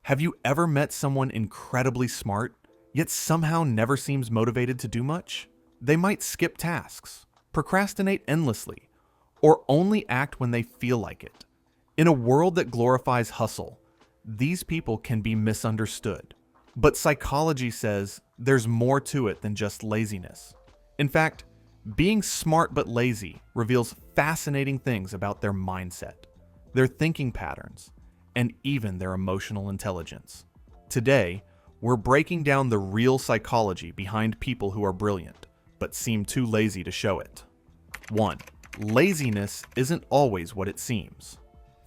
Have you ever met someone incredibly smart, yet somehow never seems motivated to do much? They might skip tasks, procrastinate endlessly, or only act when they feel like it. In a world that glorifies hustle, these people can be misunderstood. But psychology says there's more to it than just laziness. In fact, being smart but lazy reveals fascinating things about their mindset, their thinking patterns, and even their emotional intelligence. Today, we're breaking down the real psychology behind people who are brilliant, but seem too lazy to show it. 1. Laziness isn't always what it seems.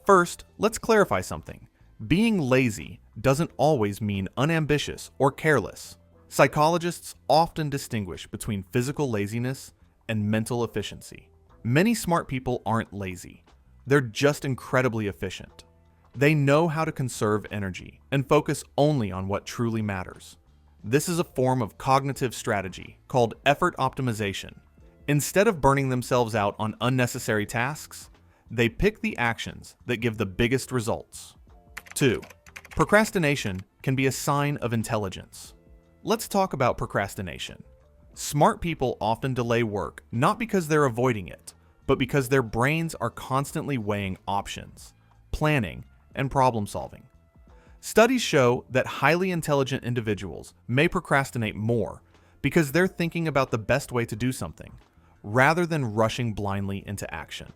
First, let's clarify something. Being lazy doesn't always mean unambitious or careless. Psychologists often distinguish between physical laziness and mental efficiency. Many smart people aren't lazy. They're just incredibly efficient. They know how to conserve energy and focus only on what truly matters. This is a form of cognitive strategy called effort optimization. Instead of burning themselves out on unnecessary tasks, they pick the actions that give the biggest results. 2. Procrastination can be a sign of intelligence. Let's talk about procrastination. Smart people often delay work not because they're avoiding it, but because their brains are constantly weighing options, planning, and problem solving. Studies show that highly intelligent individuals may procrastinate more because they're thinking about the best way to do something, rather than rushing blindly into action.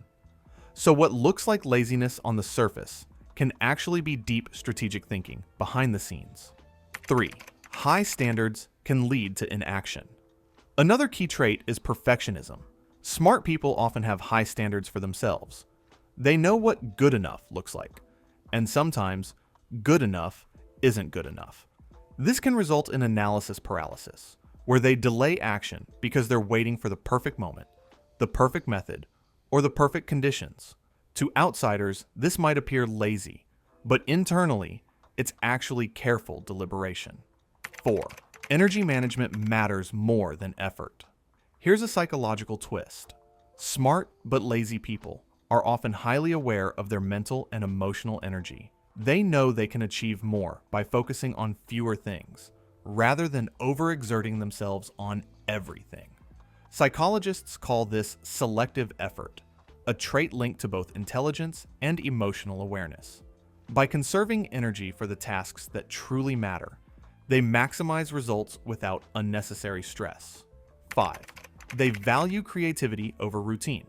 So what looks like laziness on the surface can actually be deep strategic thinking behind the scenes. 3. High standards can lead to inaction. Another key trait is perfectionism. Smart people often have high standards for themselves. They know what good enough looks like, and sometimes good enough isn't good enough. This can result in analysis paralysis, where they delay action because they're waiting for the perfect moment, the perfect method, or the perfect conditions. To outsiders, this might appear lazy, but internally, it's actually careful deliberation. 4. Energy management matters more than effort. Here's a psychological twist. Smart but lazy people are often highly aware of their mental and emotional energy. They know they can achieve more by focusing on fewer things, rather than overexerting themselves on everything. Psychologists call this selective effort, a trait linked to both intelligence and emotional awareness. By conserving energy for the tasks that truly matter, they maximize results without unnecessary stress. 5. They value creativity over routine.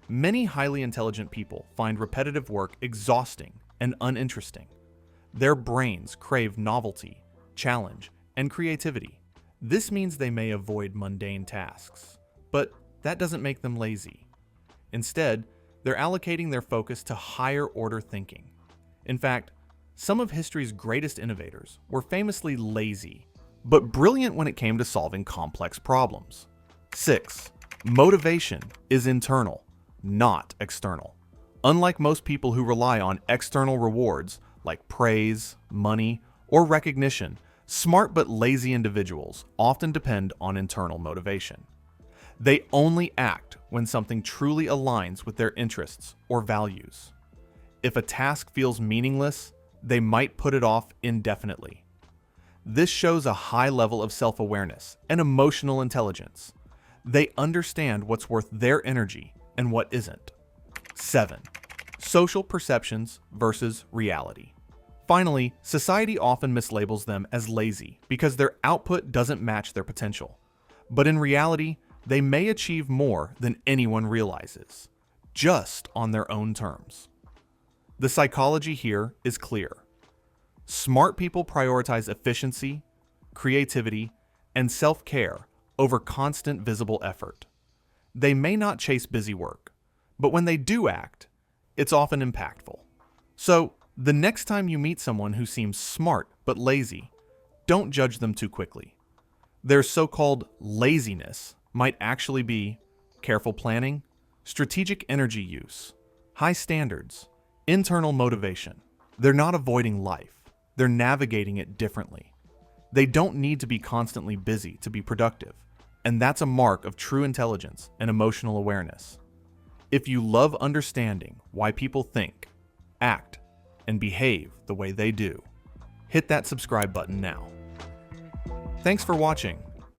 Many highly intelligent people find repetitive work exhausting and uninteresting. Their brains crave novelty, challenge, and creativity. This means they may avoid mundane tasks, but that doesn't make them lazy. Instead, they're allocating their focus to higher order thinking. In fact, some of history's greatest innovators were famously lazy, but brilliant when it came to solving complex problems. 6. Motivation is internal, not external. Unlike most people who rely on external rewards like praise, money, or recognition, smart but lazy individuals often depend on internal motivation. They only act when something truly aligns with their interests or values. If a task feels meaningless, they might put it off indefinitely. This shows a high level of self-awareness and emotional intelligence. They understand what's worth their energy and what isn't. 7. Social perceptions versus reality. Finally, society often mislabels them as lazy because their output doesn't match their potential. But in reality, they may achieve more than anyone realizes, just on their own terms. The psychology here is clear. Smart people prioritize efficiency, creativity, and self-care over constant visible effort. They may not chase busy work, but when they do act, it's often impactful. So, the next time you meet someone who seems smart but lazy, don't judge them too quickly. Their so-called laziness might actually be careful planning, strategic energy use, high standards, internal motivation. They're not avoiding life. They're navigating it differently. They don't need to be constantly busy to be productive, and that's a mark of true intelligence and emotional awareness. If you love understanding why people think, act, and behave the way they do, hit that subscribe button now. Thanks for watching.